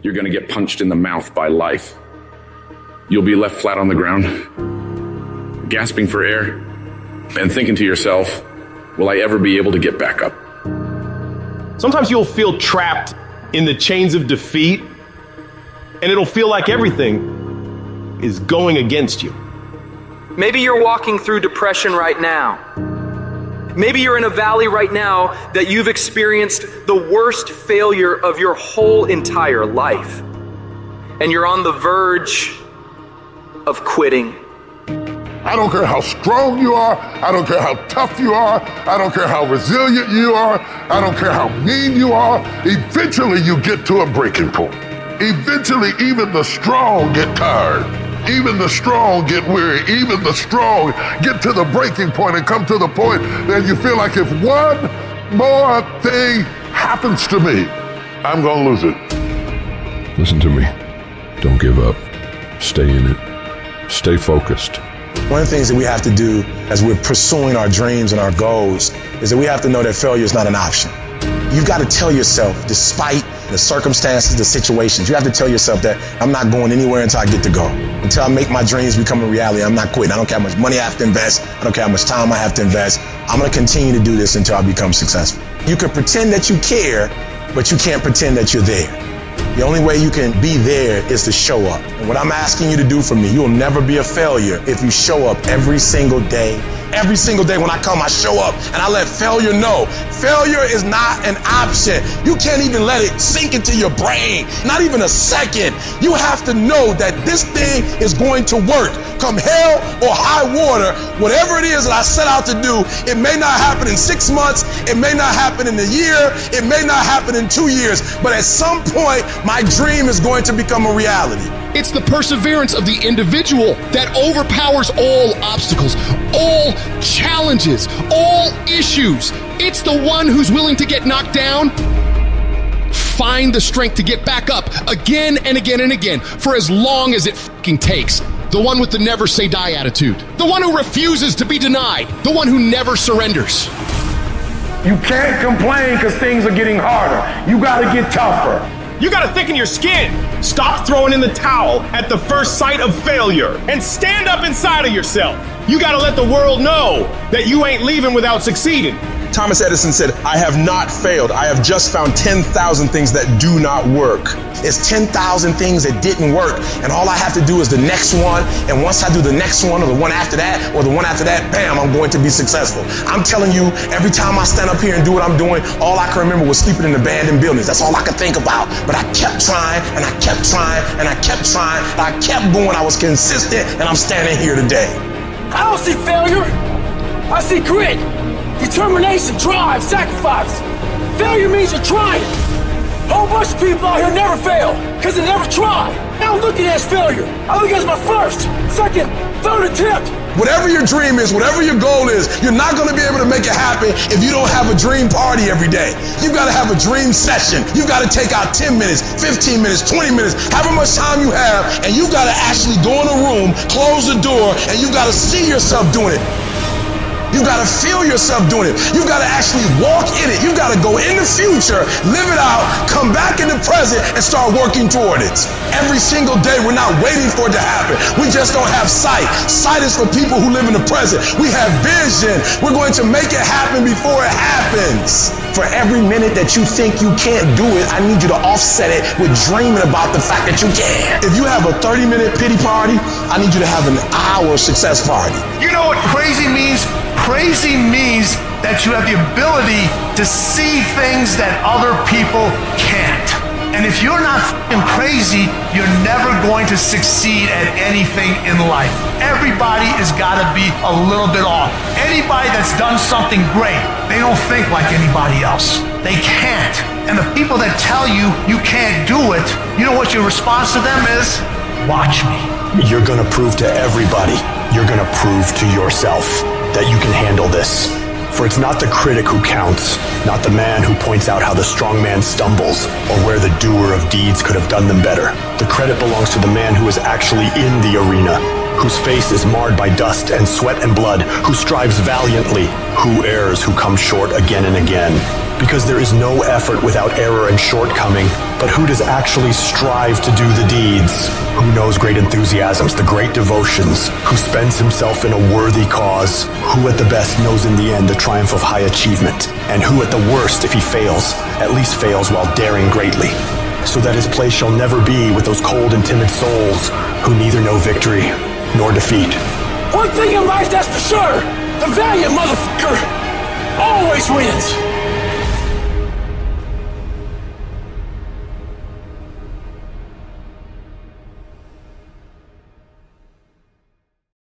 you're going to get punched in the mouth by life. You'll be left flat on the ground, gasping for air, and thinking to yourself, will I ever be able to get back up? Sometimes you'll feel trapped in the chains of defeat, and it'll feel like everything is going against you. Maybe you're walking through depression right now. Maybe you're in a valley right now that you've experienced the worst failure of your whole entire life. And you're on the verge of quitting. I don't care how strong you are. I don't care how tough you are. I don't care how resilient you are. I don't care how mean you are. Eventually you get to a breaking point. Eventually even the strong get tired. Even the strong get weary. Even the strong get to the breaking point and come to the point that you feel like if one more thing happens to me, I'm gonna lose it. Listen to me. Don't give up. Stay in it. Stay focused. One of the things that we have to do as we're pursuing our dreams and our goals is that we have to know that failure is not an option. You've got to tell yourself, despite the circumstances, the situations, you have to tell yourself that I'm not going anywhere until I get to go. Until I make my dreams become a reality, I'm not quitting. I don't care how much money I have to invest. I don't care how much time I have to invest. I'm going to continue to do this until I become successful. You can pretend that you care, but you can't pretend that you're there. The only way you can be there is to show up. And what I'm asking you to do for me, you'll never be a failure if you show up every single day. Every single day when I come, I show up and I let failure know. Failure is not an option. You can't even let it sink into your brain, not even a second. You have to know that this thing is going to work. Come hell or high water, whatever it is that I set out to do, it may not happen in 6 months, it may not happen in a year, it may not happen in 2 years, but at some point, my dream is going to become a reality. It's the perseverance of the individual that overpowers all obstacles, all challenges, all issues. It's the one who's willing to get knocked down, find the strength to get back up again and again and again for as long as it fucking takes. The one with the never say die attitude. The one who refuses to be denied. The one who never surrenders. You can't complain because things are getting harder. You gotta get tougher. You gotta thicken your skin. Stop throwing in the towel at the first sight of failure and stand up inside of yourself. You gotta let the world know that you ain't leaving without succeeding. Thomas Edison said, I have not failed. I have just found 10,000 things that do not work. It's 10,000 things that didn't work. And all I have to do is the next one. And once I do the next one or the one after that or the one after that, bam, I'm going to be successful. I'm telling you, every time I stand up here and do what I'm doing, all I can remember was sleeping in abandoned buildings. That's all I could think about. But I kept trying and I kept trying and I kept trying. And I kept going. I was consistent and I'm standing here today. I don't see failure. I see grit. Determination, drive, sacrifice. Failure means you're trying. A whole bunch of people out here never fail because they never try. I don't look at it as failure. I look at it as my first, second, third attempt. Whatever your dream is, whatever your goal is, you're not going to be able to make it happen if you don't have a dream party every day. You've got to have a dream session. You've got to take out 10 minutes, 15 minutes, 20 minutes, however much time you have, and you've got to actually go in a room, close the door, and you've got to see yourself doing it. You gotta feel yourself doing it. You gotta actually walk in it. You gotta go in the future, live it out, come back in the present, and start working toward it. Every single day, we're not waiting for it to happen. We just don't have sight. Sight is for people who live in the present. We have vision. We're going to make it happen before it happens. For every minute that you think you can't do it, I need you to offset it with dreaming about the fact that you can. If you have a 30-minute pity party, I need you to have an hour success party. You know what crazy means? Crazy means that you have the ability to see things that other people can't. And if you're not f***ing crazy, you're never going to succeed at anything in life. Everybody has got to be a little bit off. Anybody that's done something great, they don't think like anybody else. They can't. And the people that tell you you can't do it, you know what your response to them is? Watch me. You're going to prove to everybody, you're going to prove to yourself that you can handle this. For it's not the critic who counts, not the man who points out how the strong man stumbles or where the doer of deeds could have done them better. The credit belongs to the man who is actually in the arena, whose face is marred by dust and sweat and blood, who strives valiantly, who errs, who comes short again and again. Because there is no effort without error and shortcoming, but who does actually strive to do the deeds? Who knows great enthusiasms, the great devotions, who spends himself in a worthy cause, who at the best knows in the end the triumph of high achievement, and who at the worst, if he fails, at least fails while daring greatly, so that his place shall never be with those cold and timid souls who neither know victory nor defeat. One thing in life that's for sure, the valiant motherfucker always wins.